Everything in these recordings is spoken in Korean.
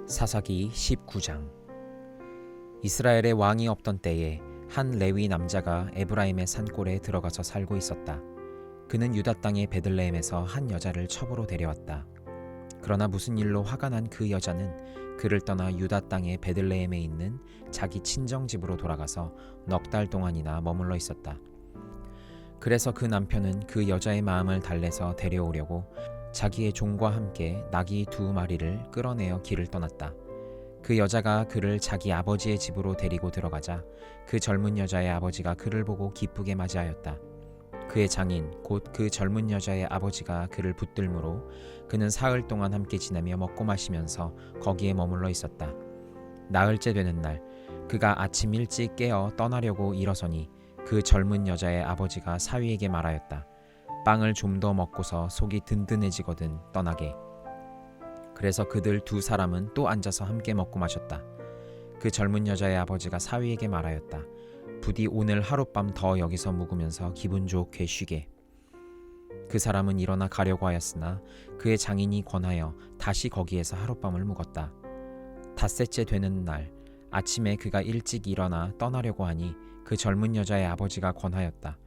사사기 19장. 이스라엘의 왕이 없던 때에 한 레위 남자가 에브라임의 산골에 들어가서 살고 있었다. 그는 유다 땅의 베들레헴에서 한 여자를 첩으로 데려왔다. 그러나 무슨 일로 화가 난 그 여자는 그를 떠나 유다 땅의 베들레헴에 있는 자기 친정집으로 돌아가서 넉 달 동안이나 머물러 있었다. 그래서 그 남편은 그 여자의 마음을 달래서 데려오려고 자기의 종과 함께 나귀 2마리를 끌어내어 길을 떠났다. 그 여자가 그를 자기 아버지의 집으로 데리고 들어가자 그 젊은 여자의 아버지가 그를 보고 기쁘게 맞이하였다. 그의 장인 곧 그 젊은 여자의 아버지가 그를 붙들므로 그는 사흘 동안 함께 지내며 먹고 마시면서 거기에 머물러 있었다. 나흘째 되는 날 그가 아침 일찍 깨어 떠나려고 일어서니 그 젊은 여자의 아버지가 사위에게 말하였다. 빵을 좀 더 먹고서 속이 든든해지거든 떠나게. 그래서 그들 두 사람은 또 앉아서 함께 먹고 마셨다. 그 젊은 여자의 아버지가 사위에게 말하였다. 부디 오늘 하룻밤 더 여기서 묵으면서 기분 좋게 쉬게. 그 사람은 일어나 가려고 하였으나 그의 장인이 권하여 다시 거기에서 하룻밤을 묵었다. 닷새째 되는 날 아침에 그가 일찍 일어나 떠나려고 하니 그 젊은 여자의 아버지가 권하였다.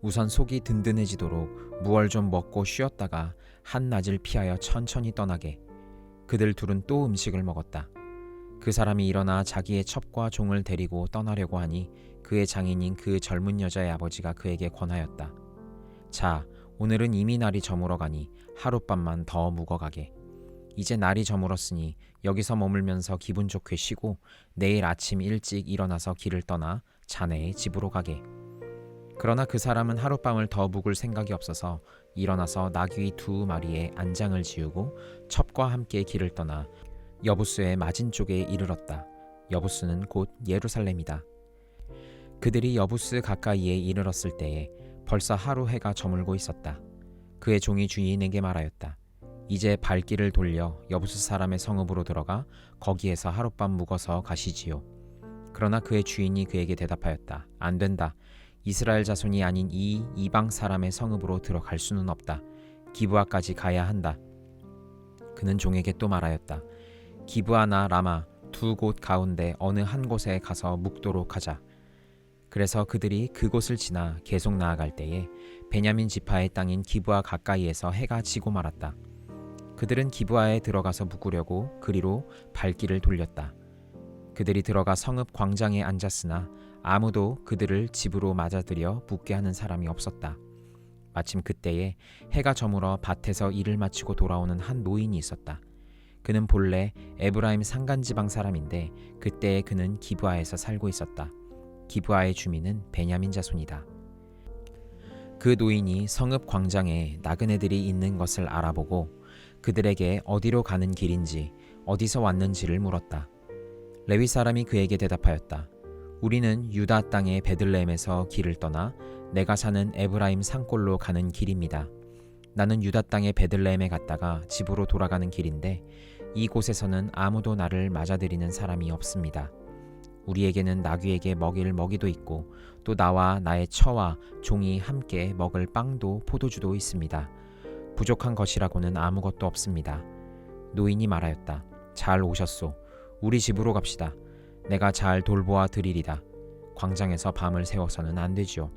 우선 속이 든든해지도록 무얼 좀 먹고 쉬었다가 한낮을 피하여 천천히 떠나게. 그들 둘은 또 음식을 먹었다. 그 사람이 일어나 자기의 첩과 종을 데리고 떠나려고 하니 그의 장인인 그 젊은 여자의 아버지가 그에게 권하였다. 자, 오늘은 이미 날이 저물어 가니 하룻밤만 더 묵어가게. 이제 날이 저물었으니 여기서 머물면서 기분 좋게 쉬고 내일 아침 일찍 일어나서 길을 떠나 자네의 집으로 가게. 그러나 그 사람은 하룻밤을 더 묵을 생각이 없어서 일어나서 나귀 2마리에 안장을 지우고 첩과 함께 길을 떠나 여부스의 맞은 쪽에 이르렀다. 여부스는 곧 예루살렘이다. 그들이 여부스 가까이에 이르렀을 때에 벌써 하루 해가 저물고 있었다. 그의 종이 주인에게 말하였다. 이제 발길을 돌려 여부스 사람의 성읍으로 들어가 거기에서 하룻밤 묵어서 가시지요. 그러나 그의 주인이 그에게 대답하였다. 안 된다. 이스라엘 자손이 아닌 이 이방 사람의 성읍으로 들어갈 수는 없다. 기브아까지 가야 한다. 그는 종에게 또 말하였다. 기브아나 라마 두 곳 가운데 어느 한 곳에 가서 묵도록 하자. 그래서 그들이 그곳을 지나 계속 나아갈 때에 베냐민 지파의 땅인 기브아 가까이에서 해가 지고 말았다. 그들은 기브아에 들어가서 묵으려고 그리로 발길을 돌렸다. 그들이 들어가 성읍 광장에 앉았으나 아무도 그들을 집으로 맞아들여 묵게 하는 사람이 없었다. 마침 그때에 해가 저물어 밭에서 일을 마치고 돌아오는 한 노인이 있었다. 그는 본래 에브라임 산간지방 사람인데 그때에 그는 기브아에서 살고 있었다. 기브아의 주민은 베냐민 자손이다. 그 노인이 성읍 광장에 나그네들이 있는 것을 알아보고 그들에게 어디로 가는 길인지 어디서 왔는지를 물었다. 레위 사람이 그에게 대답하였다. 우리는 유다 땅의 베들레헴에서 길을 떠나 내가 사는 에브라임 산골로 가는 길입니다. 나는 유다 땅의 베들레헴에 갔다가 집으로 돌아가는 길인데 이곳에서는 아무도 나를 맞아들이는 사람이 없습니다. 우리에게는 나귀에게 먹일 먹이도 있고 또 나와 나의 처와 종이 함께 먹을 빵도 포도주도 있습니다. 부족한 것이라고는 아무것도 없습니다. 노인이 말하였다. 잘 오셨소. 우리 집으로 갑시다. 내가 잘 돌보아 드리리다. 광장에서 밤을 새워서는 안 되지요.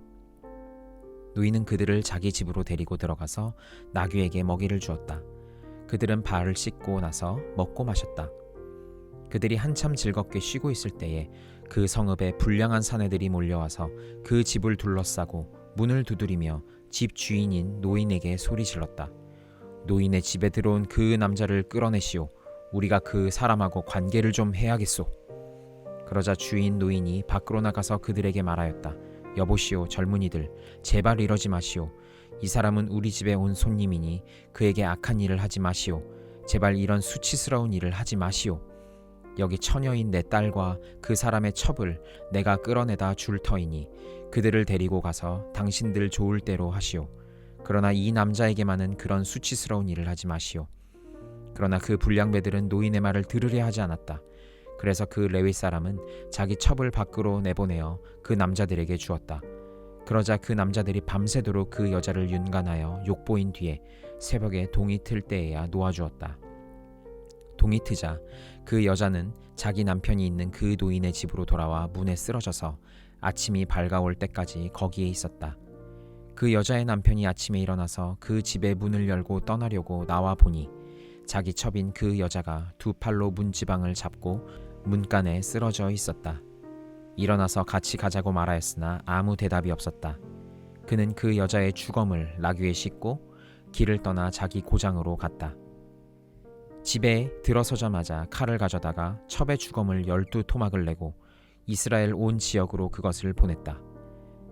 노인은 그들을 자기 집으로 데리고 들어가서 나귀에게 먹이를 주었다. 그들은 발을 씻고 나서 먹고 마셨다. 그들이 한참 즐겁게 쉬고 있을 때에 그 성읍에 불량한 사내들이 몰려와서 그 집을 둘러싸고 문을 두드리며 집 주인인 노인에게 소리질렀다. 노인의 집에 들어온 그 남자를 끌어내시오. 우리가 그 사람하고 관계를 좀 해야겠소. 그러자 주인 노인이 밖으로 나가서 그들에게 말하였다. 여보시오 젊은이들, 제발 이러지 마시오. 이 사람은 우리 집에 온 손님이니 그에게 악한 일을 하지 마시오. 제발 이런 수치스러운 일을 하지 마시오. 여기 처녀인 내 딸과 그 사람의 첩을 내가 끌어내다 줄 터이니 그들을 데리고 가서 당신들 좋을 대로 하시오. 그러나 이 남자에게만은 그런 수치스러운 일을 하지 마시오. 그러나 그 불량배들은 노인의 말을 들으려 하지 않았다. 그래서 그 레위 사람은 자기 첩을 밖으로 내보내어 그 남자들에게 주었다. 그러자 그 남자들이 밤새도록 그 여자를 윤간하여 욕보인 뒤에 새벽에 동이 틀 때에야 놓아주었다. 동이 트자 그 여자는 자기 남편이 있는 그 노인의 집으로 돌아와 문에 쓰러져서 아침이 밝아올 때까지 거기에 있었다. 그 여자의 남편이 아침에 일어나서 그 집의 문을 열고 떠나려고 나와 보니 자기 첩인 그 여자가 두 팔로 문지방을 잡고 문간에 쓰러져 있었다. 일어나서 같이 가자고 말하였으나 아무 대답이 없었다. 그는 그 여자의 주검을 나귀에 싣고 길을 떠나 자기 고장으로 갔다. 집에 들어서자마자 칼을 가져다가 첩의 주검을 12토막을 내고 이스라엘 온 지역으로 그것을 보냈다.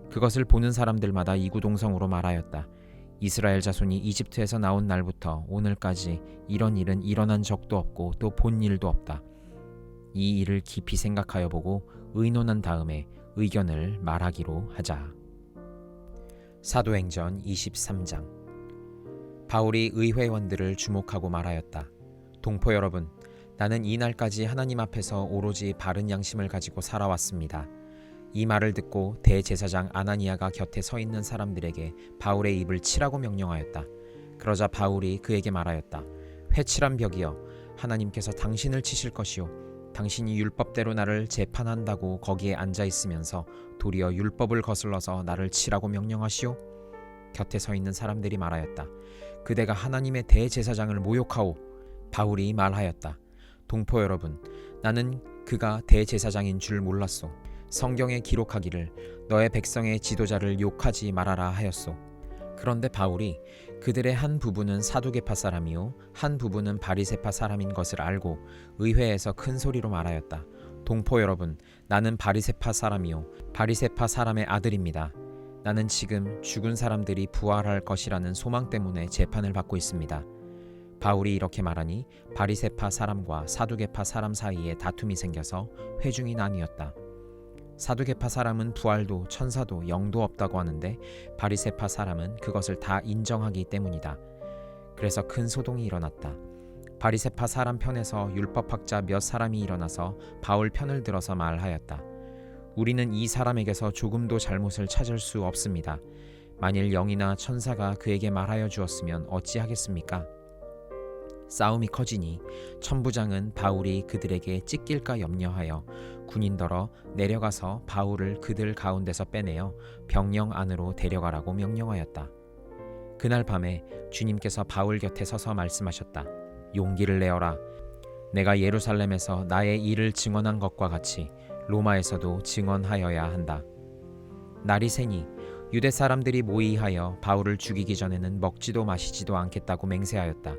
그것을 보는 사람들마다 이구동성으로 말하였다. 이스라엘 자손이 이집트에서 나온 날부터 오늘까지 이런 일은 일어난 적도 없고 또 본 일도 없다. 이 일을 깊이 생각하여 보고 의논한 다음에 의견을 말하기로 하자. 사도행전 23장. 바울이 의회원들을 주목하고 말하였다. 동포 여러분, 나는 이날까지 하나님 앞에서 오로지 바른 양심을 가지고 살아왔습니다. 이 말을 듣고 대제사장 아나니아가 곁에 서 있는 사람들에게 바울의 입을 치라고 명령하였다. 그러자 바울이 그에게 말하였다. 회칠한 벽이여, 하나님께서 당신을 치실 것이요, 당신이 율법대로 나를 재판한다고 거기에 앉아 있으면서 도리어 율법을 거슬러서 나를 치라고 명령하시오? 곁에 서 있는 사람들이 말하였다. 그대가 하나님의 대제사장을 모욕하오. 바울이 말하였다. 동포 여러분, 나는 그가 대제사장인 줄 몰랐소. 성경에 기록하기를 너의 백성의 지도자를 욕하지 말아라 하였소. 그런데 바울이 그들의 한 부분은 사두개파 사람이요 한 부분은 바리새파 사람인 것을 알고 의회에서 큰 소리로 말하였다. 동포 여러분, 나는 바리새파 사람이요 바리새파 사람의 아들입니다. 나는 지금 죽은 사람들이 부활할 것이라는 소망 때문에 재판을 받고 있습니다. 바울이 이렇게 말하니 바리새파 사람과 사두개파 사람 사이에 다툼이 생겨서 회중이 나뉘었다. 사두개파 사람은 부활도 천사도 영도 없다고 하는데 바리새파 사람은 그것을 다 인정하기 때문이다. 그래서 큰 소동이 일어났다. 바리새파 사람 편에서 율법학자 몇 사람이 일어나서 바울 편을 들어서 말하였다. 우리는 이 사람에게서 조금도 잘못을 찾을 수 없습니다. 만일 영이나 천사가 그에게 말하여 주었으면 어찌하겠습니까? 싸움이 커지니 천부장은 바울이 그들에게 찢길까 염려하여 군인더러 내려가서 바울을 그들 가운데서 빼내어 병영 안으로 데려가라고 명령하였다. 그날 밤에 주님께서 바울 곁에 서서 말씀하셨다. 용기를 내어라. 내가 예루살렘에서 나의 일을 증언한 것과 같이 로마에서도 증언하여야 한다. 날이 새니 유대 사람들이 모의하여 바울을 죽이기 전에는 먹지도 마시지도 않겠다고 맹세하였다.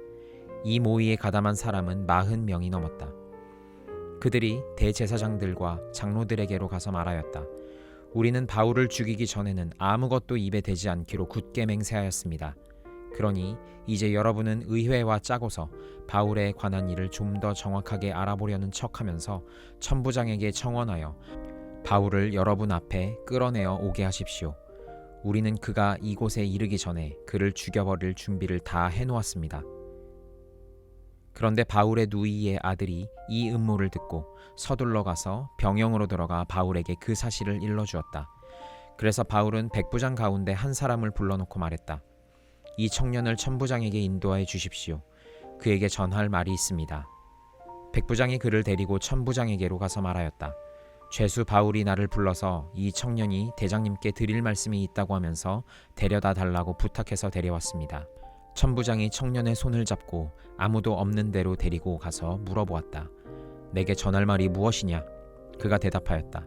이 모의에 가담한 사람은 40명이 넘었다. 그들이 대제사장들과 장로들에게로 가서 말하였다. 우리는 바울을 죽이기 전에는 아무것도 입에 대지 않기로 굳게 맹세하였습니다. 그러니 이제 여러분은 의회와 짜고서 바울에 관한 일을 좀 더 정확하게 알아보려는 척하면서 천부장에게 청원하여 바울을 여러분 앞에 끌어내어 오게 하십시오. 우리는 그가 이곳에 이르기 전에 그를 죽여버릴 준비를 다 해놓았습니다. 그런데 바울의 누이의 아들이 이 음모를 듣고 서둘러 가서 병영으로 들어가 바울에게 그 사실을 일러주었다. 그래서 바울은 백부장 가운데 한 사람을 불러놓고 말했다. 이 청년을 천부장에게 인도하여 주십시오. 그에게 전할 말이 있습니다. 백부장이 그를 데리고 천부장에게로 가서 말하였다. 죄수 바울이 나를 불러서 이 청년이 대장님께 드릴 말씀이 있다고 하면서 데려다 달라고 부탁해서 데려왔습니다. 천부장이 청년의 손을 잡고 아무도 없는 데로 데리고 가서 물어보았다. 내게 전할 말이 무엇이냐? 그가 대답하였다.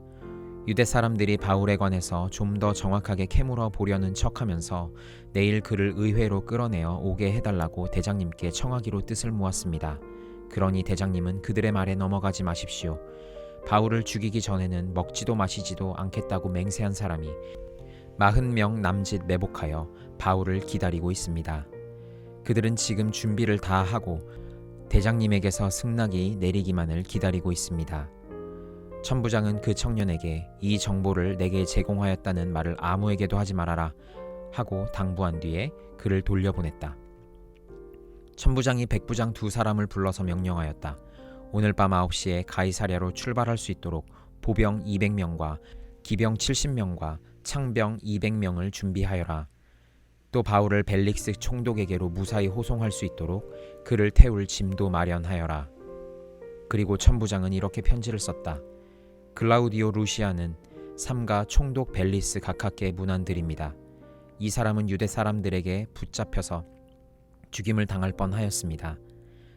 유대 사람들이 바울에 관해서 좀 더 정확하게 캐물어 보려는 척하면서 내일 그를 의회로 끌어내어 오게 해달라고 대장님께 청하기로 뜻을 모았습니다. 그러니 대장님은 그들의 말에 넘어가지 마십시오. 바울을 죽이기 전에는 먹지도 마시지도 않겠다고 맹세한 사람이 40명 남짓 매복하여 바울을 기다리고 있습니다. 그들은 지금 준비를 다 하고 대장님에게서 승낙이 내리기만을 기다리고 있습니다. 천부장은 그 청년에게 이 정보를 내게 제공하였다는 말을 아무에게도 하지 말아라 하고 당부한 뒤에 그를 돌려보냈다. 천부장이 백부장 두 사람을 불러서 명령하였다. 오늘 밤 9시에 가이사랴로 출발할 수 있도록 보병 200명과 기병 70명과 창병 200명을 준비하여라. 또 바울을 벨릭스 총독에게로 무사히 호송할 수 있도록 그를 태울 짐도 마련하여라. 그리고 천부장은 이렇게 편지를 썼다. 글라우디오 루시아는 삼가 총독 벨리스 각하께 문안드립니다. 이 사람은 유대 사람들에게 붙잡혀서 죽임을 당할 뻔하였습니다.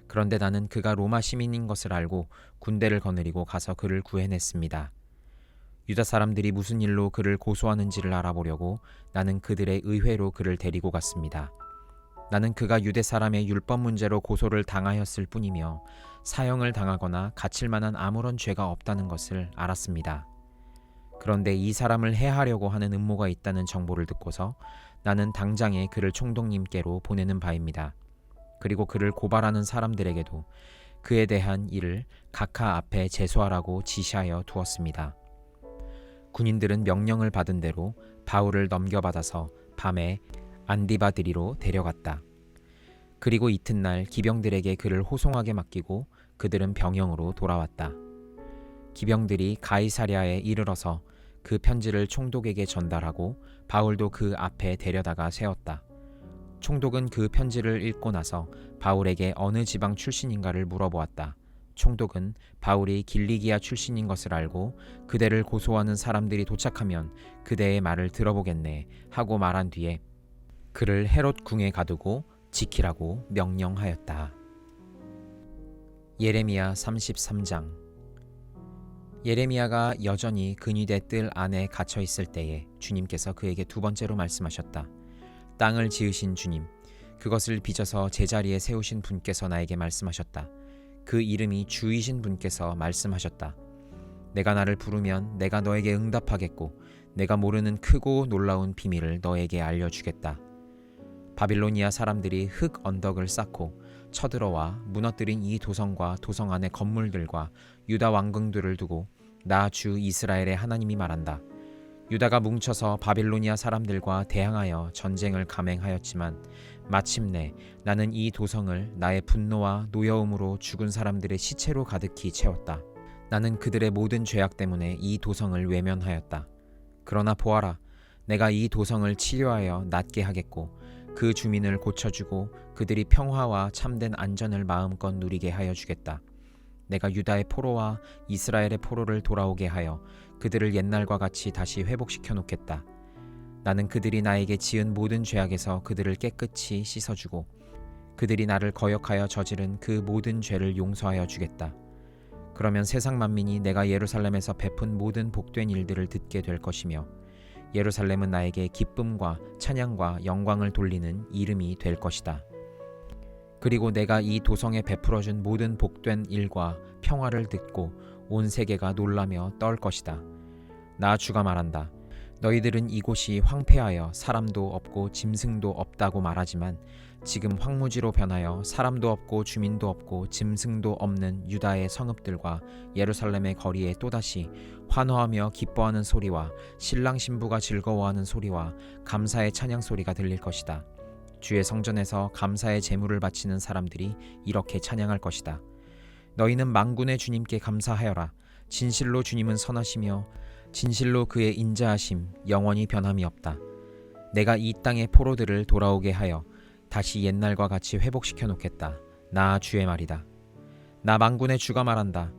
그런데 나는 그가 로마 시민인 것을 알고 군대를 거느리고 가서 그를 구해냈습니다. 유다 사람들이 무슨 일로 그를 고소하는지를 알아보려고 나는 그들의 의회로 그를 데리고 갔습니다. 나는 그가 유대 사람의 율법 문제로 고소를 당하였을 뿐이며 사형을 당하거나 갇힐 만한 아무런 죄가 없다는 것을 알았습니다. 그런데 이 사람을 해하려고 하는 음모가 있다는 정보를 듣고서 나는 당장에 그를 총독님께로 보내는 바입니다. 그리고 그를 고발하는 사람들에게도 그에 대한 일을 각하 앞에 제소하라고 지시하여 두었습니다. 군인들은 명령을 받은 대로 바울을 넘겨받아서 밤에 안디바드리로 데려갔다. 그리고 이튿날 기병들에게 그를 호송하게 맡기고 그들은 병영으로 돌아왔다. 기병들이 가이사랴에 이르러서 그 편지를 총독에게 전달하고 바울도 그 앞에 데려다가 세웠다. 총독은 그 편지를 읽고 나서 바울에게 어느 지방 출신인가를 물어보았다. 총독은 바울이 길리기아 출신인 것을 알고 그대를 고소하는 사람들이 도착하면 그대의 말을 들어보겠네 하고 말한 뒤에 그를 헤롯 궁에 가두고 지키라고 명령하였다. 예레미야 33장. 예레미야가 여전히 근위대 뜰 안에 갇혀 있을 때에 주님께서 그에게 두 번째로 말씀하셨다. 땅을 지으신 주님, 그것을 빚어서 제자리에 세우신 분께서 나에게 말씀하셨다. 그 이름이 주이신 분께서 말씀하셨다. 내가 나를 부르면 내가 너에게 응답하겠고 내가 모르는 크고 놀라운 비밀을 너에게 알려주겠다. 바빌로니아 사람들이 흙 언덕을 쌓고 쳐들어와 무너뜨린 이 도성과 도성 안의 건물들과 유다 왕궁들을 두고 나 주 이스라엘의 하나님이 말한다. 유다가 뭉쳐서 바빌로니아 사람들과 대항하여 전쟁을 감행하였지만 마침내 나는 이 도성을 나의 분노와 노여움으로 죽은 사람들의 시체로 가득히 채웠다. 나는 그들의 모든 죄악 때문에 이 도성을 외면하였다. 그러나 보아라, 내가 이 도성을 치료하여 낫게 하겠고 그 주민을 고쳐주고 그들이 평화와 참된 안전을 마음껏 누리게 하여 주겠다. 내가 유다의 포로와 이스라엘의 포로를 돌아오게 하여 그들을 옛날과 같이 다시 회복시켜 놓겠다. 나는 그들이 나에게 지은 모든 죄악에서 그들을 깨끗이 씻어주고 그들이 나를 거역하여 저지른 그 모든 죄를 용서하여 주겠다. 그러면 세상 만민이 내가 예루살렘에서 베푼 모든 복된 일들을 듣게 될 것이며 예루살렘은 나에게 기쁨과 찬양과 영광을 돌리는 이름이 될 것이다. 그리고 내가 이 도성에 베풀어준 모든 복된 일과 평화를 듣고 온 세계가 놀라며 떨 것이다. 나 주가 말한다. 너희들은 이곳이 황폐하여 사람도 없고 짐승도 없다고 말하지만 지금 황무지로 변하여 사람도 없고 주민도 없고 짐승도 없는 유다의 성읍들과 예루살렘의 거리에 또다시 환호하며 기뻐하는 소리와 신랑 신부가 즐거워하는 소리와 감사의 찬양 소리가 들릴 것이다. 주의 성전에서 감사의 제물을 바치는 사람들이 이렇게 찬양할 것이다. 너희는 만군의 주님께 감사하여라. 진실로 주님은 선하시며 진실로 그의 인자하심 영원히 변함이 없다. 내가 이 땅의 포로들을 돌아오게 하여 다시 옛날과 같이 회복시켜 놓겠다. 나 주의 말이다. 나 만군의 주가 말한다.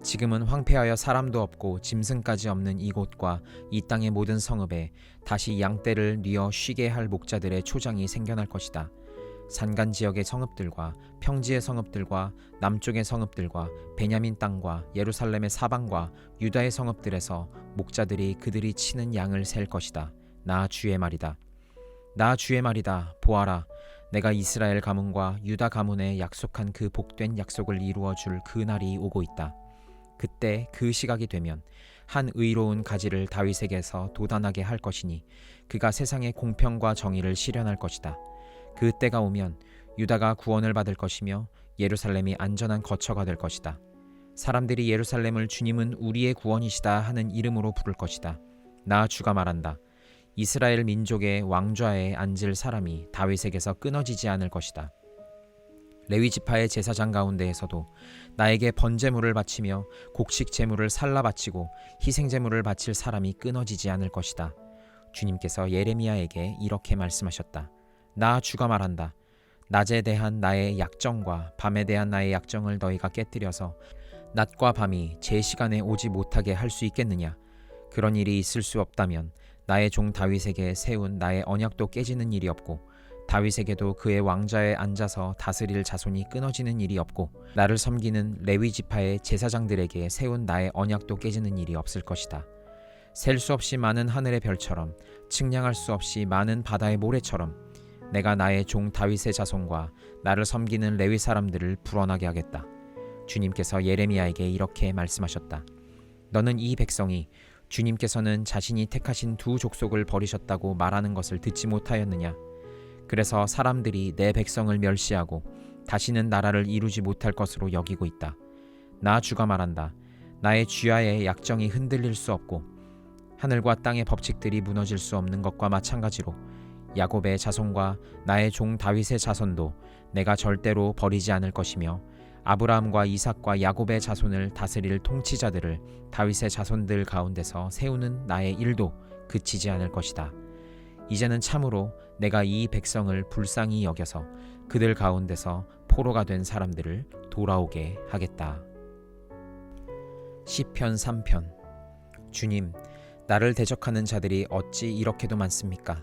지금은 황폐하여 사람도 없고 짐승까지 없는 이곳과 이 땅의 모든 성읍에 다시 양떼를 뉘어 쉬게 할 목자들의 초장이 생겨날 것이다. 산간 지역의 성읍들과 평지의 성읍들과 남쪽의 성읍들과 베냐민 땅과 예루살렘의 사방과 유다의 성읍들에서 목자들이 그들이 치는 양을 셀 것이다. 나 주의 말이다. 나 주의 말이다. 보아라, 내가 이스라엘 가문과 유다 가문에 약속한 그 복된 약속을 이루어 줄 그 날이 오고 있다. 그때 그 시각이 되면 한 의로운 가지를 다윗에게서 돋아나게 할 것이니 그가 세상의 공평과 정의를 실현할 것이다. 그 때가 오면 유다가 구원을 받을 것이며 예루살렘이 안전한 거처가 될 것이다. 사람들이 예루살렘을 주님은 우리의 구원이시다 하는 이름으로 부를 것이다. 나 주가 말한다. 이스라엘 민족의 왕좌에 앉을 사람이 다윗에게서 끊어지지 않을 것이다. 레위 지파의 제사장 가운데에서도 나에게 번제물을 바치며 곡식 제물을 살라 바치고 희생 제물을 바칠 사람이 끊어지지 않을 것이다. 주님께서 예레미야에게 이렇게 말씀하셨다. 나 주가 말한다. 낮에 대한 나의 약정과 밤에 대한 나의 약정을 너희가 깨뜨려서 낮과 밤이 제 시간에 오지 못하게 할 수 있겠느냐? 그런 일이 있을 수 없다면 나의 종 다윗에게 세운 나의 언약도 깨지는 일이 없고 다윗에게도 그의 왕좌에 앉아서 다스릴 자손이 끊어지는 일이 없고 나를 섬기는 레위 지파의 제사장들에게 세운 나의 언약도 깨지는 일이 없을 것이다. 셀 수 없이 많은 하늘의 별처럼 측량할 수 없이 많은 바다의 모래처럼 내가 나의 종 다윗의 자손과 나를 섬기는 레위 사람들을 불어나게 하겠다. 주님께서 예레미야에게 이렇게 말씀하셨다. 너는 이 백성이 주님께서는 자신이 택하신 두 족속을 버리셨다고 말하는 것을 듣지 못하였느냐? 그래서 사람들이 내 백성을 멸시하고 다시는 나라를 이루지 못할 것으로 여기고 있다. 나 주가 말한다. 나의 주야의 약정이 흔들릴 수 없고 하늘과 땅의 법칙들이 무너질 수 없는 것과 마찬가지로 야곱의 자손과 나의 종 다윗의 자손도 내가 절대로 버리지 않을 것이며 아브라함과 이삭과 야곱의 자손을 다스릴 통치자들을 다윗의 자손들 가운데서 세우는 나의 일도 그치지 않을 것이다. 이제는 참으로 내가 이 백성을 불쌍히 여겨서 그들 가운데서 포로가 된 사람들을 돌아오게 하겠다. 시편 3편. 주님, 나를 대적하는 자들이 어찌 이렇게도 많습니까?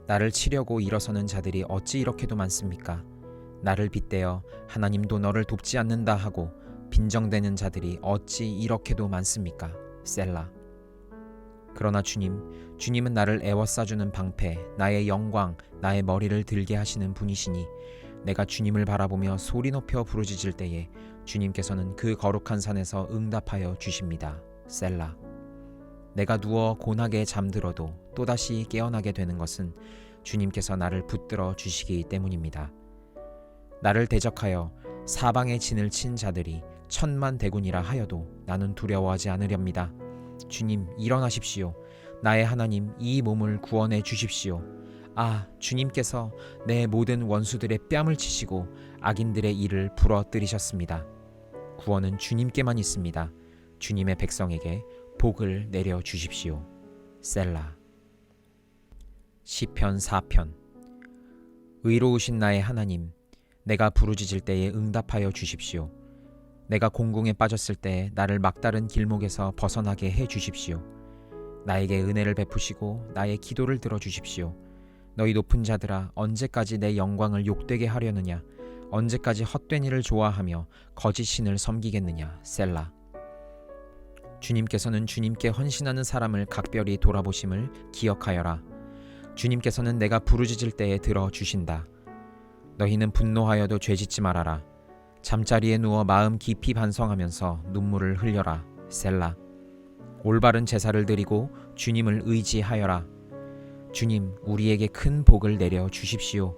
나를 치려고 일어서는 자들이 어찌 이렇게도 많습니까? 나를 빗대어 하나님도 너를 돕지 않는다 하고 빈정대는 자들이 어찌 이렇게도 많습니까? 셀라. 그러나 주님은 나를 애워싸주는 방패, 나의 영광, 나의 머리를 들게 하시는 분이시니 내가 주님을 바라보며 소리 높여 부르짖을 때에 주님께서는 그 거룩한 산에서 응답하여 주십니다. 셀라. 내가 누워 고나게 잠들어도 또다시 깨어나게 되는 것은 주님께서 나를 붙들어 주시기 때문입니다. 나를 대적하여 사방에 진을 친 자들이 천만 대군이라 하여도 나는 두려워하지 않으렵니다. 주님, 일어나십시오. 나의 하나님, 이 몸을 구원해 주십시오. 아, 주님께서 내 모든 원수들의 뺨을 치시고 악인들의 이를 부러뜨리셨습니다. 구원은 주님께만 있습니다. 주님의 백성에게 복을 내려 주십시오. 셀라. 시편 4편. 의로우신 나의 하나님, 내가 부르짖을 때에 응답하여 주십시오. 내가 공궁에 빠졌을 때 나를 막다른 길목에서 벗어나게 해 주십시오. 나에게 은혜를 베푸시고 나의 기도를 들어주십시오. 너희 높은 자들아, 언제까지 내 영광을 욕되게 하려느냐? 언제까지 헛된 일을 좋아하며 거짓 신을 섬기겠느냐? 셀라. 주님께서는 주님께 헌신하는 사람을 각별히 돌아보심을 기억하여라. 주님께서는 내가 부르짖을 때에 들어주신다. 너희는 분노하여도 죄짓지 말아라. 잠자리에 누워 마음 깊이 반성하면서 눈물을 흘려라. 셀라. 올바른 제사를 드리고 주님을 의지하여라. 주님, 우리에게 큰 복을 내려 주십시오.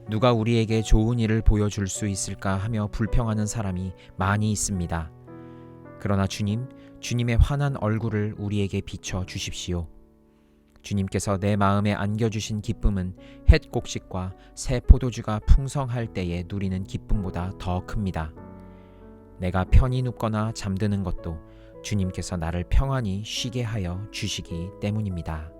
누가 우리에게 좋은 일을 보여줄 수 있을까 하며 불평하는 사람이 많이 있습니다. 그러나 주님의 환한 얼굴을 우리에게 비춰 주십시오. 주님께서 내 마음에 안겨주신 기쁨은 햇 곡식과 새 포도주가 풍성할 때에 누리는 기쁨보다 더 큽니다. 내가 편히 눕거나 잠드는 것도 주님께서 나를 평안히 쉬게 하여 주시기 때문입니다.